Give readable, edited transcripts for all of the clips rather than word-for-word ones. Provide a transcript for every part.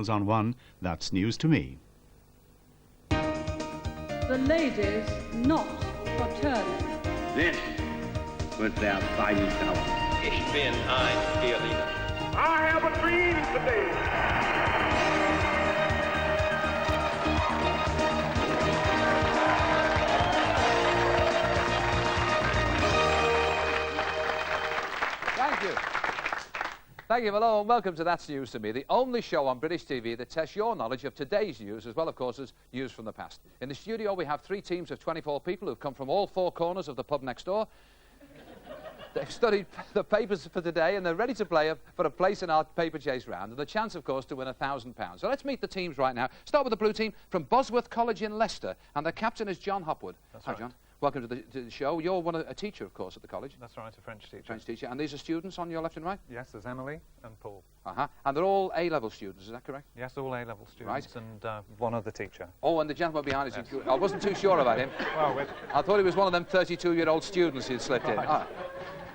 On one, that's news to me. The ladies not for turning. This was their final hour. Ich bin ein Berliner. I have a dream today. Thank you. Thank you. Hello and welcome to That's News to Me, the only show on British TV that tests your knowledge of today's news as well, of course, as news from the past. In the studio, we have 3 teams of 24 people who've come from all 4 corners of the pub next door. They've studied the papers for today and they're ready to play for a place in our paper chase round and the chance, of course, to win £1,000. So let's meet the teams right now. Start with the blue team from Bosworth College in Leicester, and the captain is John Hopwood. That's Hi, right. John. Welcome to the show. You're a teacher, of course, at the college. That's right, a French teacher. French teacher. And these are students on your left and right? Yes, there's Emily and Paul. And they're all A-level students, is that correct? Yes, all A-level students, Right. and one other teacher. Oh, and the gentleman behind us, Yes. I wasn't too sure about him. Well, I thought he was one of them 32-year-old students who'd slipped in. Ah.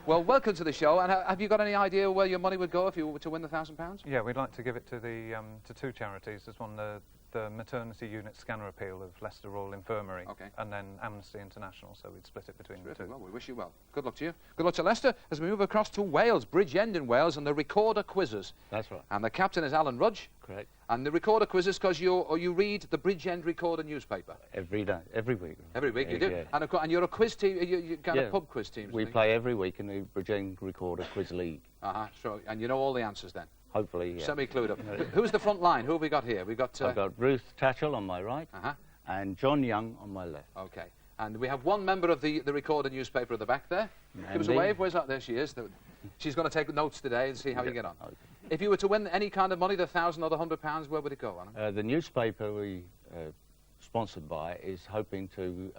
Well, welcome to the show. And have you got any idea where your money would go if you were to win the £1,000? yeah, we'd like to give it to the to 2 charities. There's one, the maternity unit scanner appeal of Leicester Royal Infirmary, Okay. and then Amnesty International, so we'd split it between the Terrific. 2. Well, we wish you well. Good luck to you. Good luck to Leicester as we move across to Wales, Bridgend in Wales, and the Recorder Quizzes. That's right. And the captain is Alan Rudge. Correct. And the Recorder Quizzes because you read the Bridgend Recorder newspaper. Every day, every week. Every week you do. Yeah. And you're a quiz team, you kind of Yeah. pub quiz team. We play every week in the Bridgend Recorder Quiz League. So, and you know all the answers then? Hopefully, yeah. Semi-clued up. Who's the front line? Who have we got here? We've got... I've got Ruth Tatchell on my right and John Young on my left. Okay. And we have one member of the Recorder newspaper at the back there. Give us a Andy. wave. Where's that? There she is. She's going to take notes today and see how you get on. Okay. If you were to win any kind of money, the £1,000 or the £100, where would it go, Alan? The newspaper we sponsored by is hoping to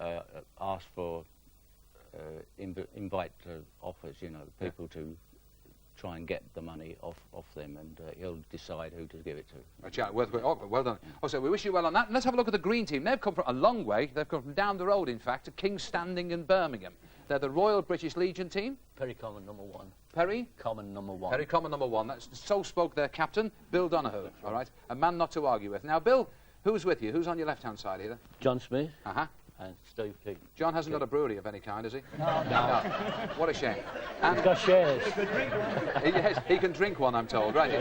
ask for invite offers, you know, people to try and get the money off them, and he'll decide who to give it to. Well done. So we wish you well on that. And let's have a look at the green team. They've come from a long way. They've come from down the road, in fact, to King's Standing in Birmingham. They're the Royal British Legion team. Very common number 1. Perry? Common number 1. Very common number 1. So spoke their captain, Bill Donoghue. All right? A man not to argue with. Now, Bill, who's with you? Who's on your left-hand side here? John Smith And Steve Keaton. John hasn't got a brewery of any kind, has he? No. What a shame. He's got shares. He can drink one, I'm told, right?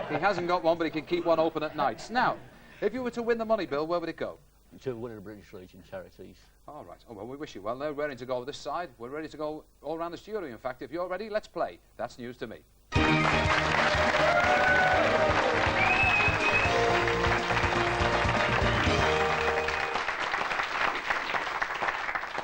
He hasn't got one, but he can keep one open at nights. Now, if you were to win the money, Bill, where would it go? To one of the British Legion charities. All right. Oh, well, we wish you well. They're ready to go this side. We're ready to go all around the studio, in fact. If you're ready, let's play. That's news to me.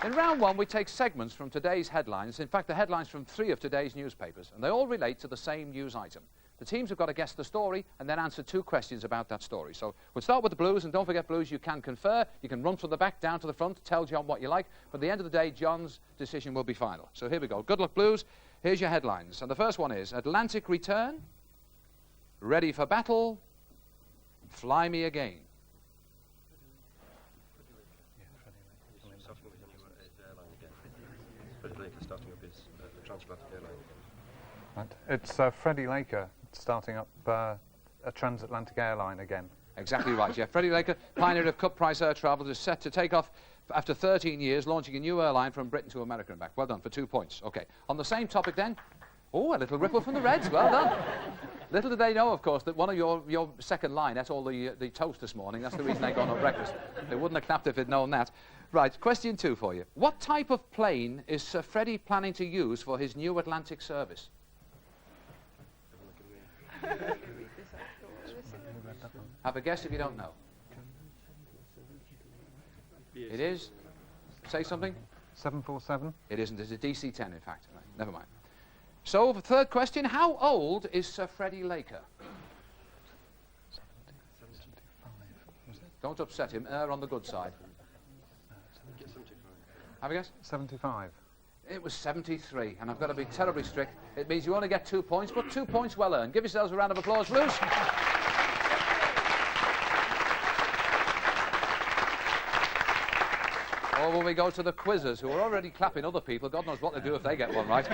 In round 1, we take segments from today's headlines. In fact, the headlines from 3 of today's newspapers, and they all relate to the same news item. The teams have got to guess the story and then answer 2 questions about that story. So we'll start with the Blues, and don't forget, Blues, you can confer. You can run from the back down to the front, tell John what you like. But at the end of the day, John's decision will be final. So here we go. Good luck, Blues. Here's your headlines. And the first one is, Atlantic return, ready for battle, fly me again. Starting up his transatlantic airline. Right. It's Freddie Laker starting up a transatlantic airline again. Exactly right, yeah. Freddie Laker, pioneer of cut-price air travel, is set to take off after 13 years, launching a new airline from Britain to America and back. Well done, for 2 points. OK. On the same topic then, oh, a little ripple from the Reds. Well done. Little did they know, of course, that one of your second line, that's all the toast this morning. That's the reason they got no breakfast. They wouldn't have clapped if they'd known that. Right, question 2 for you. What type of plane is Sir Freddie planning to use for his new Atlantic service? Have a guess if you don't know. It is? Say something? 747? It isn't. It's a DC-10, in fact. Right, never mind. So, the third question, how old is Sir Freddie Laker? 75. Don't upset him. Err on the good side. Have a guess? 75. It was 73, and I've got to be terribly strict. It means you only get 2 points, but 2 points well earned. Give yourselves a round of applause, Blues. Or will we go to the quizzers, who are already clapping other people? God knows what they do if they get one right.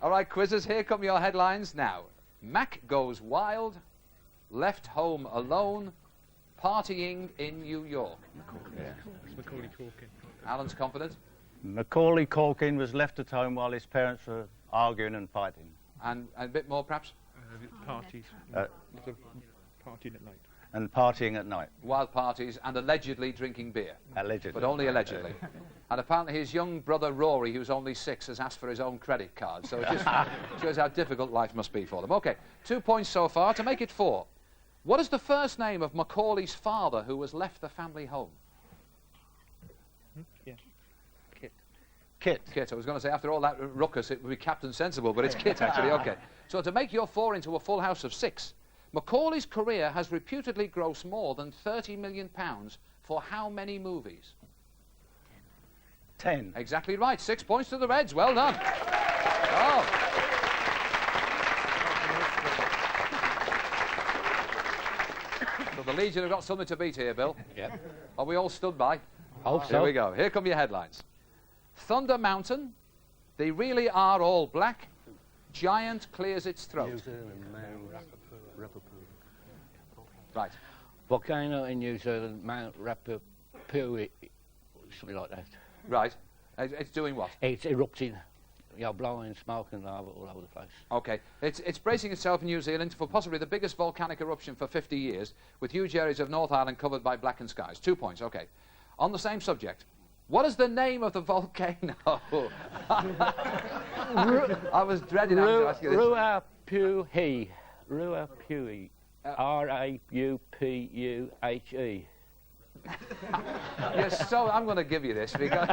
All right, quizzers, here come your headlines now. Mac goes wild, left home alone, partying in New York? Alan's confident. Macaulay Culkin was left at home while his parents were arguing and fighting. And a bit more, perhaps? Parties. Partying at night. And partying at night. Wild parties and allegedly drinking beer. Allegedly. But only allegedly. And apparently his young brother Rory, who's only 6, has asked for his own credit card. So it just shows how difficult life must be for them. OK, 2 points so far to make it 4. What is the first name of Macaulay's father who has left the family home? Yeah. Kit. Kit. I was going to say, after all that ruckus, it would be Captain Sensible, but it's Kit, actually. OK. So to make your 4 into a full house of 6, Macaulay's career has reputedly grossed more than £30 million for how many movies? 10. Exactly right. 6 points to the Reds. Well done. Oh. So the Legion have got something to beat here, Bill. Yep. Are we all stood by? Hope so. Here we go. Here come your headlines. Thunder Mountain. They really are all black. Giant clears its throat. Right. Volcano in New Zealand, Mount Rapapui, something like that. Right. It's doing what? It's erupting, blowing smoke and lava all over the place. OK. It's bracing itself in New Zealand for possibly the biggest volcanic eruption for 50 years, with huge areas of North Island covered by blackened skies. 2 points. OK. On the same subject, what is the name of the volcano? I was dreading having to ask you this. Ruapuhi. Ruapuhi. Raupuhe. Yes, so I'm going to give you this because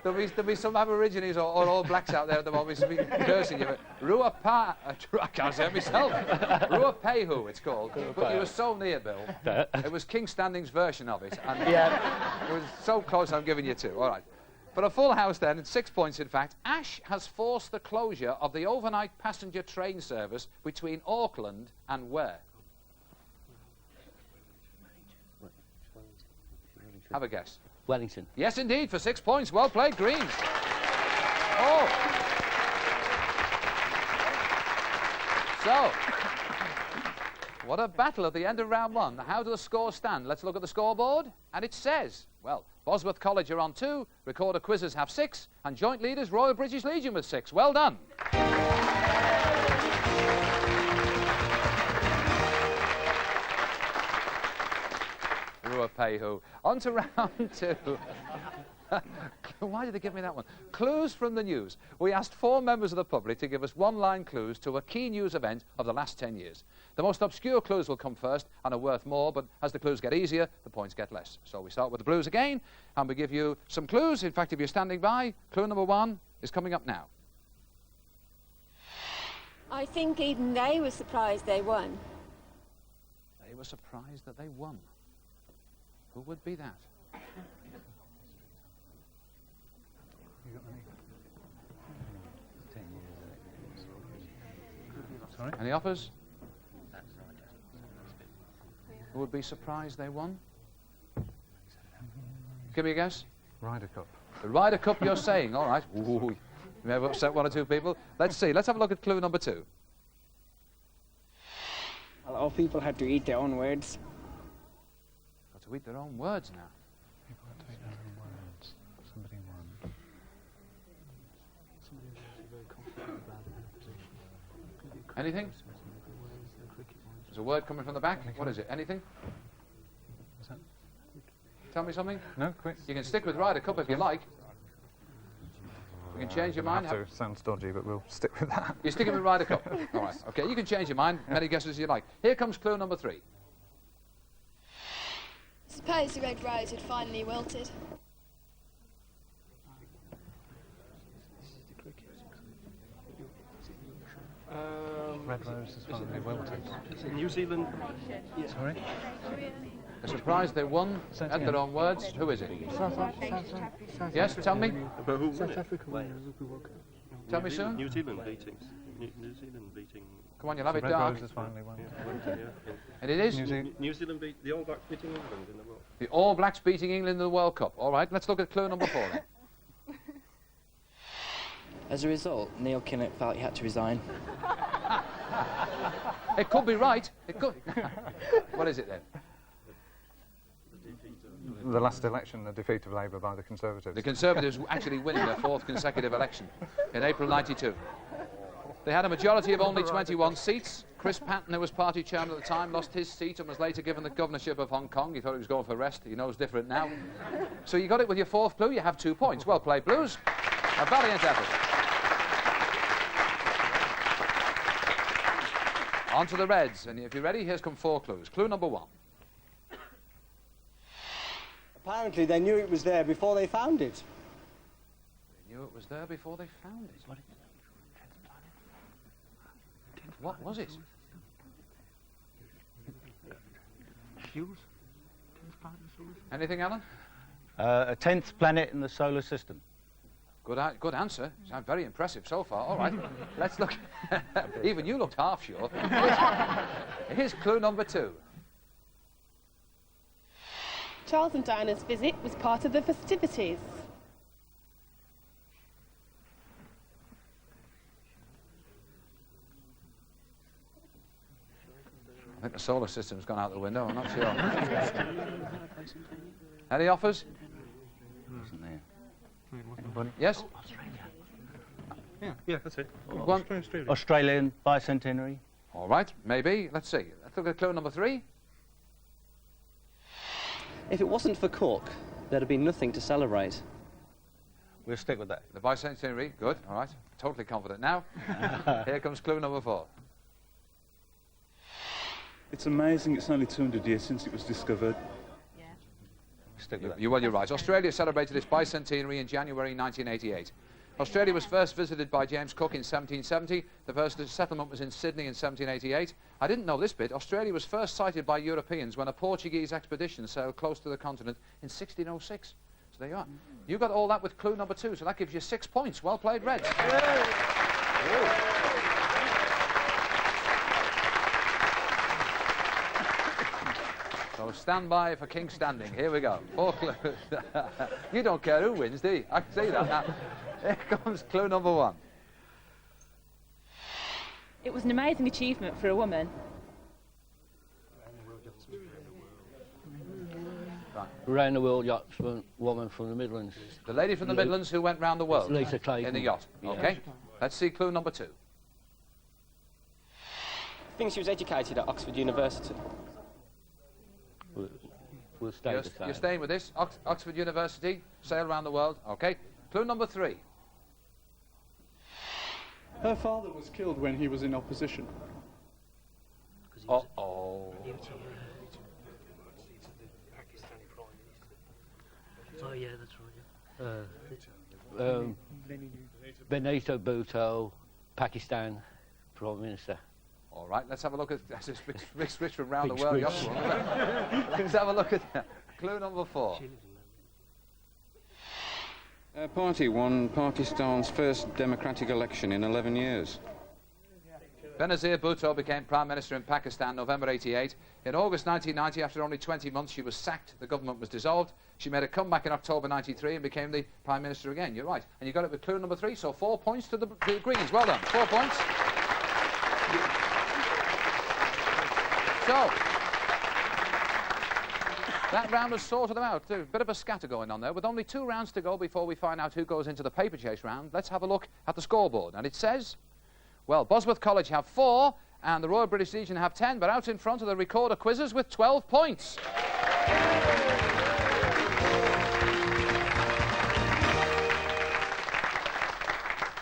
there'll be some Aborigines or all blacks out there at the moment who'll be cursing you. I can't say it myself. Ruapehu, it's called. But you were so near, Bill. It was King Standing's version of it. And it was so close, I'm giving you 2. All right. For a full house then, 6 points in fact, Ash has forced the closure of the overnight passenger train service between Auckland and where? Have a guess. Wellington. Yes, indeed, for 6 points. Well played, Greens. Oh. So, what a battle at the end of round 1. How do the scores stand? Let's look at the scoreboard. And it says, well, Bosworth College are on 2, Recorder Quizzes have 6, and joint leaders Royal British Legion with 6. Well done. Ruapehu. On to round 2. Why did they give me that one? Clues from the news. We asked 4 members of the public to give us one-line clues to a key news event of the last 10 years. The most obscure clues will come first and are worth more, but as the clues get easier, the points get less. So we start with the blues again, and we give you some clues. In fact, if you're standing by, clue number 1 is coming up now. I think even they were surprised they won. They were surprised that they won. Who would be that? Sorry? Any offers? Who would be surprised they won? Give me a guess. Ryder Cup. The Ryder Cup, you're saying. All right. Ooh, you may have upset 1 or 2 people. Let's see. Let's have a look at clue number 2. A lot of people had to eat their own words. Got to eat their own words now. People had to eat their own words. Somebody won. Anything? There's a word coming from the back. What is it? Anything? What's that? Tell me something. No, quick. You can stick with Ryder Cup if you like. You can change your mind. It sounds dodgy, but we'll stick with that. You're sticking with Ryder Cup. All right. Okay, you can change your mind. Many guesses as you like. Here comes clue number 3. Suppose the red rose had finally wilted. Red Rose is finally wilted. Is it New Zealand? Yeah. Sorry? A surprise they won at their own words. Who is it? Yes, tell me. But who? South Africa won. Tell me soon. New Zealand beating. New Zealand beating. Come on, you'll have it Red dark. Rose has finally won. And it is? New Zealand beat the All Blacks beating England in the World. The All Blacks beating England in the World Cup. All right, let's look at clue number 4 then. As a result, Neil Kinnock felt he had to resign. It could be right. It could. What is it then? The last election, the defeat of Labour by the Conservatives. The Conservatives actually winning their 4th consecutive election in April '92. They had a majority of only 21 seats. Chris Patton, who was party chairman at the time, lost his seat and was later given the governorship of Hong Kong. He thought he was going for rest. He knows different now. So you got it with your 4th clue. You have 2 points. Well played, Blues. A valiant effort. On to the Reds. And if you're ready, here's come 4 clues. Clue number 1. Apparently they knew it was there before they found it. They knew it was there before they found it. What was it? Anything, Alan? A 10th planet in the solar system. Good answer. Sounds very impressive so far. All right, let's look. Even you looked half sure. Here's clue number 2. Charles and Diana's visit was part of the festivities. I think the solar system's gone out the window. I'm not sure. Any offers? Isn't there? Yes? Yeah, that's it. Australian bicentenary. All right, maybe. Let's see. Let's look at clue number 3. If it wasn't for Cork, there'd have been nothing to celebrate. We'll stick with that. The bicentenary. Good. All right. Totally confident now. Here comes clue number 4. It's amazing it's only 200 years since it was discovered. Stick with that. Well, you're right. Australia celebrated its bicentenary in January 1988. Australia was first visited by James Cook in 1770. The first settlement was in Sydney in 1788. I didn't know this bit. Australia was first sighted by Europeans when a Portuguese expedition sailed close to the continent in 1606. So there you are. You got all that with clue number 2, so that gives you 6 points. Well played, Reds. So stand by for King Standing. Here we go. 4 clues. You don't care who wins, do you? I can see that now. Here comes clue number 1. It was an amazing achievement for a woman. Right. Around the world yacht woman from the Midlands. The lady from the Midlands who went round the world. Lisa Clayton. In the yacht. Yeah. Okay. Let's see clue number 2. I think she was educated at Oxford University. We'll stay the same. You're staying with this? Oxford University, sail around the world. Okay. Clue number 3. Her father was killed when he was in opposition. Uh-oh. Oh, yeah, that's right. Benito Bhutto, Pakistan Prime Minister. All right, let's have a look at this big switch from round the Big world. switch. Let's have a look at clue number 4. Our party won Pakistan's first democratic election in 11 years. Benazir Bhutto became Prime Minister in Pakistan November '88. In August 1990, after only 20 months, she was sacked. The government was dissolved. She made a comeback in October '93 and became the Prime Minister again. You're right. And you got it with clue number 3, so 4 points to the Greens. Well done. 4 points. So, that round has sorted them out. A bit of a scatter going on there. With only 2 rounds to go before we find out who goes into the paper chase round, let's have a look at the scoreboard. And it says, well, Bosworth College have 4 and the Royal British Legion have 10, but out in front are the Recorder Quizzes with 12 points.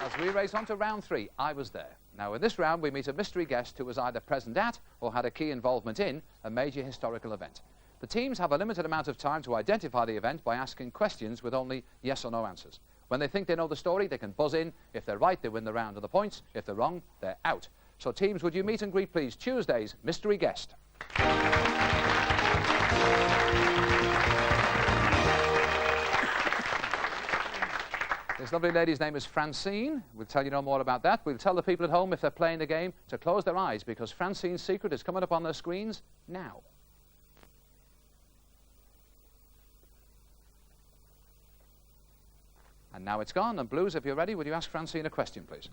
As we race on to round 3, I was there. Now, in this round, we meet a mystery guest who was either present at or had a key involvement in a major historical event. The teams have a limited amount of time to identify the event by asking questions with only yes or no answers. When they think they know the story, they can buzz in. If they're right, they win the round and the points. If they're wrong, they're out. So, teams, would you meet and greet, please? Tuesday's mystery guest. This lovely lady's name is Francine. We'll tell you no more about that. We'll tell the people at home, if they're playing the game, to close their eyes, because Francine's secret is coming up on their screens now. And now it's gone. And Blues, if you're ready, would you ask Francine a question, please?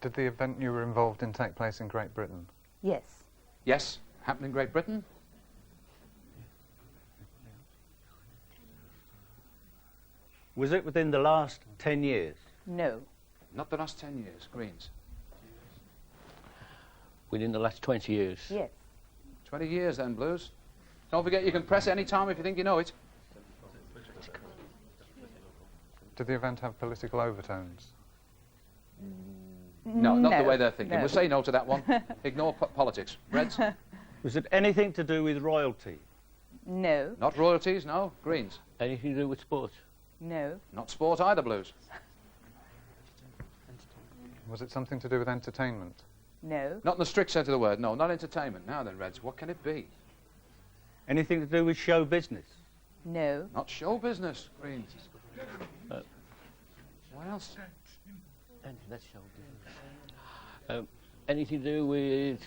Did the event you were involved in take place in Great Britain? Yes. Yes. Happened in Great Britain? Was it within the last 10 years? No. Not the last 10 years. Greens. Within the last 20 years? Yes. 20 years then, Blues. Don't forget you can press any time if you think you know it. Did the event have political overtones? No, not the No, way they're thinking. no. We'll say no to that one. Ignore politics. Reds? Was it anything to do with royalty? No. Not royalties, no. Greens? Anything to do with sport? No. Not sport either, Blues. Was it something to do with entertainment? No. Not in the strict sense of the word, no. Not entertainment. Now then, Reds, what can it be? Anything to do with show business? No. Not show business, Greens. What else? That's show business. Anything to do with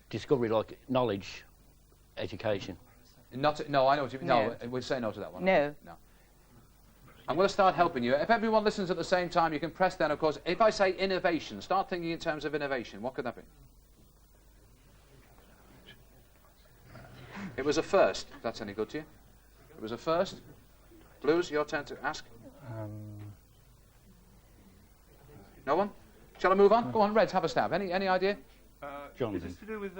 discovery, like knowledge, education? Not, no, I know what you mean. No. No, we'll say no to that one. No. No. I'm going to start helping you. If everyone listens at the same time, you can press then, of course. If I say innovation, start thinking in terms of innovation. What could that be? It was a first, if that's any good to you. It was a first. Blues, your turn to ask. No one? Shall I move on? Go on, Reds, have a stab. Any idea? Is this to do with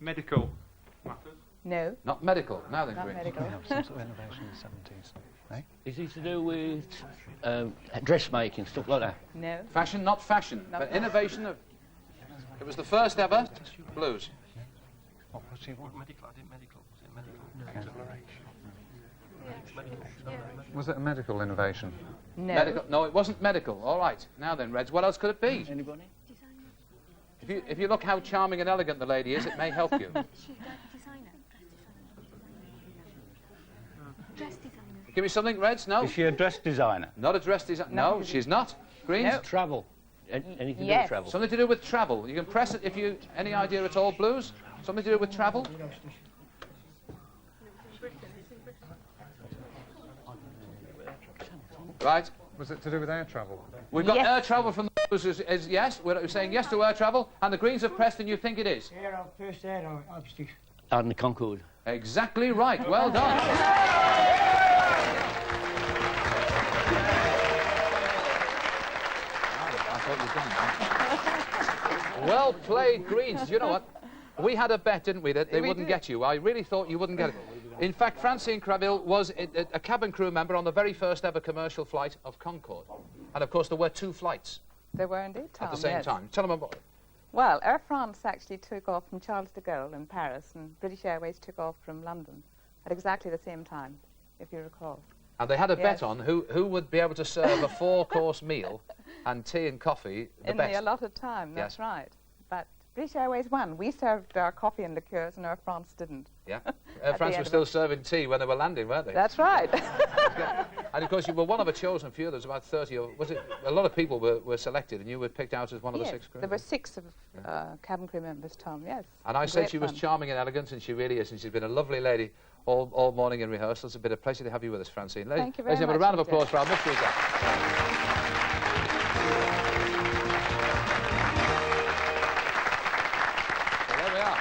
medical matters? No. Not medical. Now then, Not Greens. medical. Some sort of innovation in the 70s. Eh? Is it to do with dressmaking, stuff like that? No. Fashion, not fashion, Not but fashion. innovation. It was the first ever. Blues. What was she want? Medical, I did medical. Was it medical? Was it a medical innovation? No. Medical? No, it wasn't medical. All right. Now then, Reds, what else could it be? Anybody? If you look how charming and elegant the lady is, it may help you. Give me something, Reds. No. Is she a dress designer? Not a dress designer. No, she's not. Greens. No. Travel. Anything to do with Yes. travel? Something to do with travel. You can press it if you any idea at all. Blues. Something to do with travel. Right. Was it to do with air travel? We've got Yes. air travel from the Blues is yes. We're saying yes to air travel, and the Greens have pressed, and you think it is. And the Concorde. Exactly right. Well done. I thought you'd done that. Well played, Greens. You know what? We had a bet, didn't we, that they wouldn't get you. I really thought you wouldn't get it. In fact, Francine Craville was a cabin crew member on the very first ever commercial flight of Concorde. And, of course, there were two flights There were indeed, Tom. at the same yes. time. Tell them about it. Well, Air France actually took off from Charles de Gaulle in Paris, and British Airways took off from London at exactly the same time, if you recall. And they had a Yes. bet on who would be able to serve a four-course meal and tea and coffee the In best. the allotted time, that's Yes. right. But British Airways won. We served our coffee and liqueurs, and Air France didn't. Yeah. At France the were end still of serving tea when they were landing, weren't they? That's right. And, of course, you were one of a chosen few. There was about 30 or... Was it... A lot of people were selected, and you were picked out as one of the Yes, 6 crew. there were 6 of cabin crew members, Tom, yes. And I said Great she was fun. charming and elegant, and she really is, and she's been a lovely lady all morning in rehearsals. It's been a pleasure to have you with us, Francine. Thank you very Ladies and gentlemen, a much round of applause indeed. for our mystery guest. So there we are.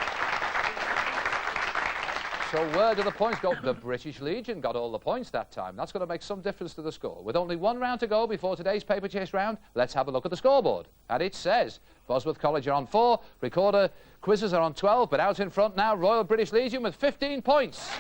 So where do the points go? The British Legion got all the points that time. That's going to make some difference to the score. With only one round to go before today's paper chase round, let's have a look at the scoreboard. And it says Bosworth College are on 4, Recorder Quizzes are on 12, but out in front now, Royal British Legion with 15 points.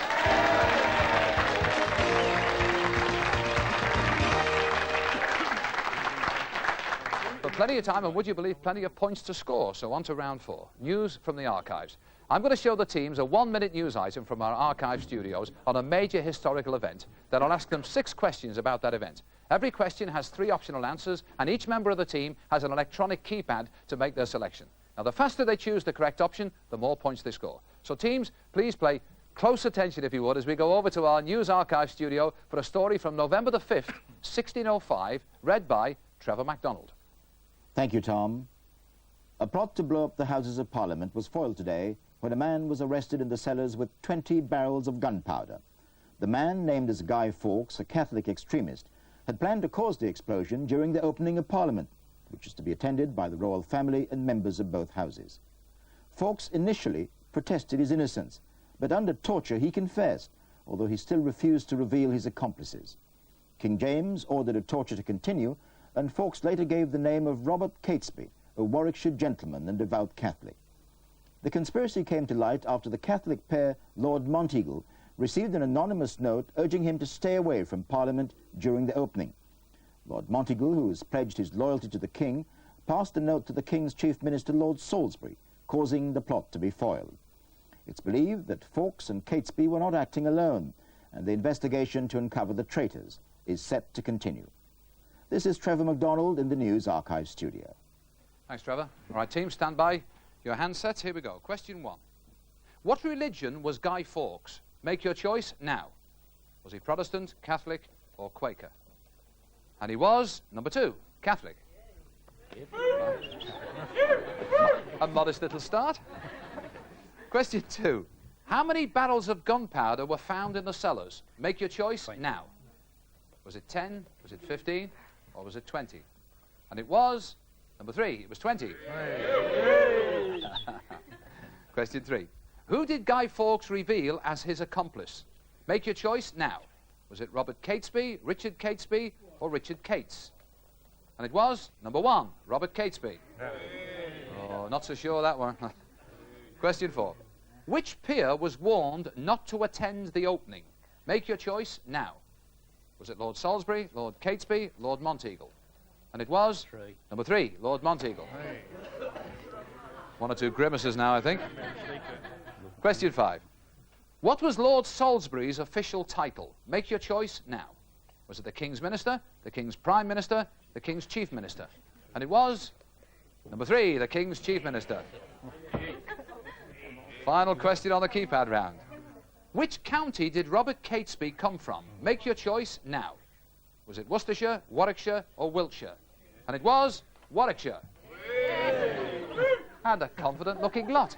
But plenty of time, and would you believe, plenty of points to score. So on to round 4. News from the archives. I'm going to show the teams a 1-minute news item from our archive studios on a major historical event. Then I'll ask them 6 questions about that event. Every question has 3 optional answers, and each member of the team has an electronic keypad to make their selection. Now, the faster they choose the correct option, the more points they score. So teams, please pay close attention, if you would, as we go over to our news archive studio for a story from November the 5th, 1605, read by Trevor MacDonald. Thank you, Tom. A plot to blow up the Houses of Parliament was foiled today when a man was arrested in the cellars with 20 barrels of gunpowder. The man, named as Guy Fawkes, a Catholic extremist, had planned to cause the explosion during the opening of Parliament. which is to be attended by the royal family and members of both houses. Fawkes initially protested his innocence, but under torture he confessed, although he still refused to reveal his accomplices. King James ordered the torture to continue, and Fawkes later gave the name of Robert Catesby, a Warwickshire gentleman and devout Catholic. The conspiracy came to light after the Catholic pair, Lord Monteagle, received an anonymous note urging him to stay away from Parliament during the opening. Lord Monteagle, who has pledged his loyalty to the King, passed the note to the King's Chief Minister, Lord Salisbury, causing the plot to be foiled. It's believed that Fawkes and Catesby were not acting alone, and the investigation to uncover the traitors is set to continue. This is Trevor MacDonald in the News Archive studio. Thanks, Trevor. All right, team, stand by. Your handsets, here we go. Question 1. What religion was Guy Fawkes? Make your choice now. Was he Protestant, Catholic, or Quaker? And he was, number 2, Catholic. A modest little start. Question 2. How many barrels of gunpowder were found in the cellars? Make your choice now. Was it 10, was it 15, or was it 20? And it was, number 3, it was 20. Question 3. Who did Guy Fawkes reveal as his accomplice? Make your choice now. Was it Robert Catesby, Richard Catesby, or Richard Cates? And it was, number 1, Robert Catesby. Oh, not so sure that one. Question 4. Which peer was warned not to attend the opening? Make your choice now. Was it Lord Salisbury, Lord Catesby, Lord Monteagle? And it was, number 3, Lord Monteagle. 1 or 2 grimaces now, I think. Question 5. What was Lord Salisbury's official title? Make your choice now. Was it the King's Minister, the King's Prime Minister, the King's Chief Minister? And it was, number 3, the King's Chief Minister. Final question on the keypad round. Which county did Robert Catesby come from? Make your choice now. Was it Worcestershire, Warwickshire, or Wiltshire? And it was Warwickshire. And a confident-looking lot.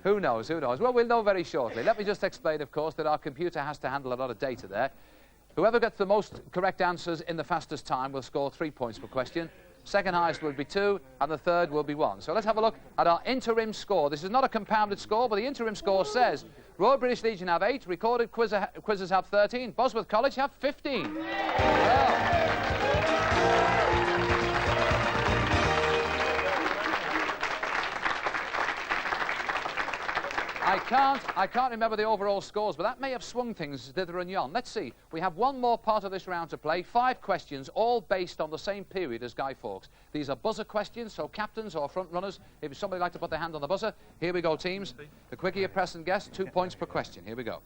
Who knows, who knows? Well, we'll know very shortly. Let me just explain, of course, that our computer has to handle a lot of data there. Whoever gets the most correct answers in the fastest time will score 3 points per question. Second highest will be 2, and the third will be 1. So let's have a look at our interim score. This is not a compounded score, but the interim score says Royal British Legion have 8, recorded quizzes have 13, Bosworth College have 15. Well, I can't remember the overall scores, but that may have swung things thither and yon. Let's see. We have one more part of this round to play. 5 questions, all based on the same period as Guy Fawkes. These are buzzer questions, so captains or front runners, if somebody like to put their hand on the buzzer, here we go, teams. The quicker you press and guess, 2 points per question. Here we go.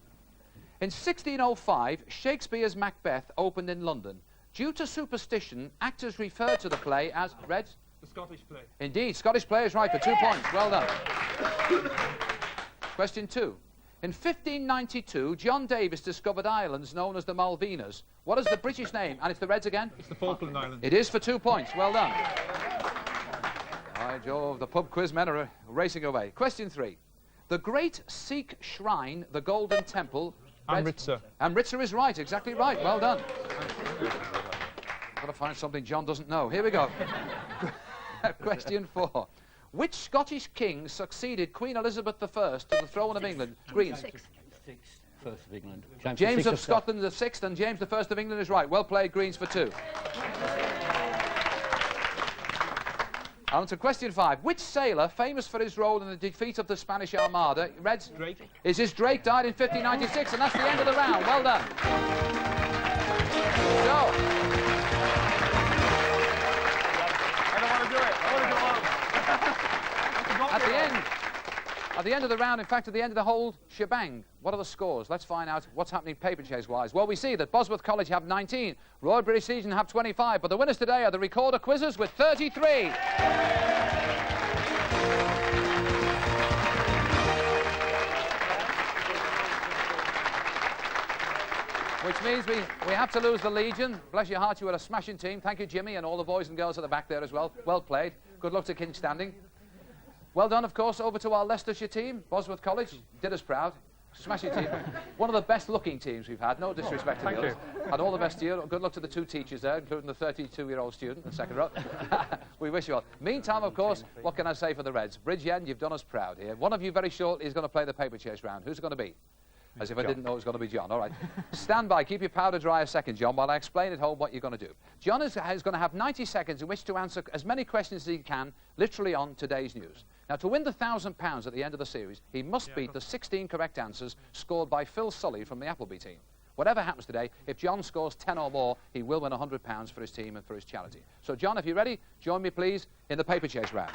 In 1605, Shakespeare's Macbeth opened in London. Due to superstition, actors referred to the play as Red. The Scottish play. Indeed, Scottish play is right for 2 points. Well done. Question 2. In 1592, John Davis discovered islands known as the Malvinas. What is the British name? And it's the Reds again? It's the Falkland Islands. It is for 2 points. Well done. By Jove, the pub quiz men are racing away. Question 3. The great Sikh shrine, the Golden Temple... Amritsar. Amritsar is right. Exactly right. Well done. I've got to find something John doesn't know. Here we go. Question 4. Which Scottish king succeeded Queen Elizabeth I to the throne of England? Greens. First of England. James of Scotland the 6th and James I of England is right. Well played, Greens for 2. On to question 5. Which sailor, famous for his role in the defeat of the Spanish Armada, Reds? Drake. Drake died in 1596, and that's the end of the round. Well done. So, At the end of the round, in fact, at the end of the whole shebang, what are the scores? Let's find out what's happening paper chase-wise. Well, we see that Bosworth College have 19, Royal British Legion have 25, but the winners today are the recorder quizzes with 33. Which means we have to lose the Legion. Bless your heart, you were a smashing team. Thank you, Jimmy, and all the boys and girls at the back there as well. Well played. Good luck to King Standing. Well done, of course, over to our Leicestershire team. Bosworth College did us proud. Smashing team. One of the best-looking teams we've had. No disrespect to the others. And all the best to you. Good luck to the 2 teachers there, including the 32-year-old student in the second row. We wish you all. Meantime, of course, what can I say for the Reds? Bridgend, you've done us proud here. One of you very shortly is going to play the paper chase round. Who's it going to be? As if I didn't know it was going to be John. All right. Stand by. Keep your powder dry a second, John, while I explain at home what you're going to do. John is going to have 90 seconds in which to answer as many questions as he can, literally on today's news. Now, to win the £1,000 at the end of the series, he must beat the 16 correct answers scored by Phil Sully from the Appleby team. Whatever happens today, if John scores 10 or more, he will win £100 for his team and for his charity. So, John, if you're ready, join me, please, in the paper chase round.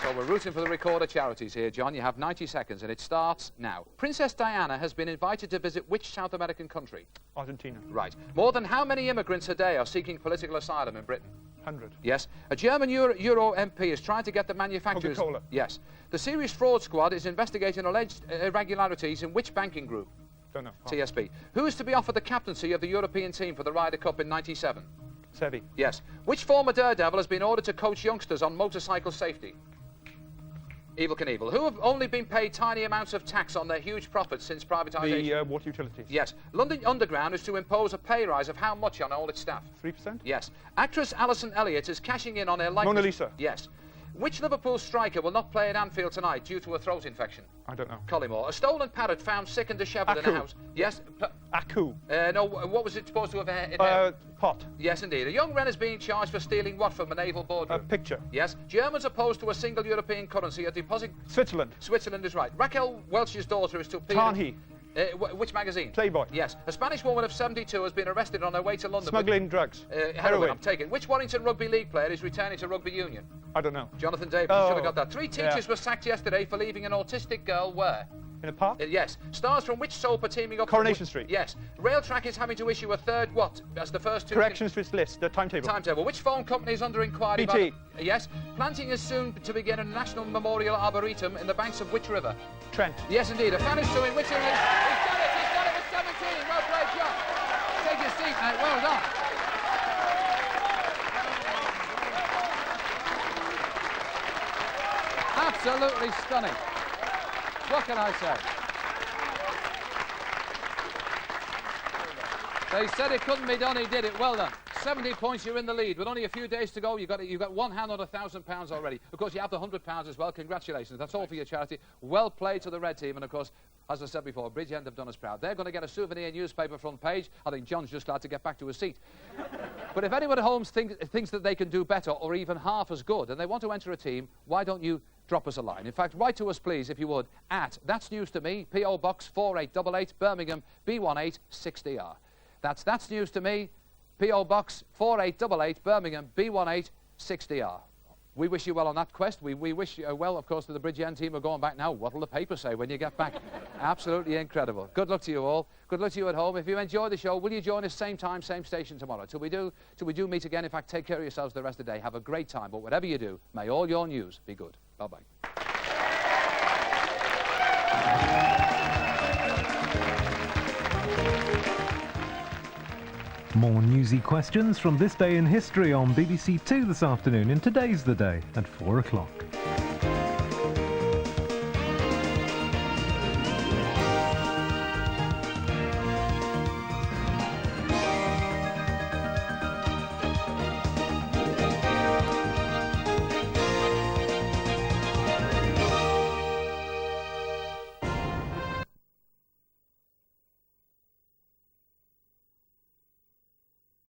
So we're rooting for the Recorder charities here, John. You have 90 seconds, and it starts now. Princess Diana has been invited to visit which South American country? Argentina. Right. More than how many immigrants a day are seeking political asylum in Britain? 100. Yes. A German Euro MP is trying to get the manufacturers... Coca-Cola. Yes. The Serious Fraud Squad is investigating alleged irregularities in which banking group? Don't know. TSB. Who is to be offered the captaincy of the European team for the Ryder Cup in '97? Sevi. Yes. Which former daredevil has been ordered to coach youngsters on motorcycle safety? Evel Knievel, who have only been paid tiny amounts of tax on their huge profits since privatisation. The water utilities. Yes. London Underground is to impose a pay rise of how much on all its staff? 3%? Yes. Actress Alison Elliott is cashing in on her likeness... Mona Lisa. Yes. Which Liverpool striker will not play at Anfield tonight due to a throat infection? I don't know. Collymore. A stolen parrot found sick and dishevelled in a house. Yes. Aku. No, what was it supposed to have... pot. Yes, indeed. A young wren is being charged for stealing what from a naval boardroom? A picture. Yes. Germans opposed to a single European currency, a deposit... Switzerland. Switzerland is right. Raquel Welch's daughter is to appear... Tarnhi. Which magazine? Playboy. Yes. A Spanish woman of 72 has been arrested on her way to London... Smuggling drugs. Heroin, I'm taking. Which Warrington Rugby League player is returning to rugby union? I don't know. Jonathan Davis. Should have got that. 3 teachers were sacked yesterday for leaving an autistic girl where? In a park? Yes. Stars from which soap are teaming up... Coronation Street. Yes. Railtrack is having to issue a third what? As the first 2... Corrections to its list, the timetable. Timetable. Which phone company is under inquiry? BT. Yes. Planting is soon to begin a National Memorial Arboretum in the banks of which river? Trent. Yes, indeed. A fan is suing which... He's done it! He's done it with 17! Well played, John. Take your seat, mate. Well done. Absolutely stunning. What can I say? They said it couldn't be done, he did it. Well done. 70 points, you're in the lead. With only a few days to go, you've got one hand on £1,000 already. Of course, you have the £100 as well. Congratulations. That's all for your charity. Well played to the red team. And, of course, as I said before, Bridgend have done us proud. They're going to get a souvenir newspaper front page. I think John's just glad to get back to his seat. But if anyone at home thinks that they can do better or even half as good and they want to enter a team, why don't you drop us a line? In fact, write to us, please, if you would, at That's News to Me, P.O. Box 4888, Birmingham, B186DR. That's News to Me, P.O. Box 4888, Birmingham, B186DR. We wish you well on that quest. We wish you well, of course, to the Bridgend team who are going back now. What'll the paper say when you get back? Absolutely incredible. Good luck to you all. Good luck to you at home. If you enjoy the show, will you join us same time, same station tomorrow? Till we do meet again. In fact, take care of yourselves the rest of the day. Have a great time. But whatever you do, may all your news be good. Bye-bye. More newsy questions from this day in history on BBC Two this afternoon in Today's the Day at 4 o'clock.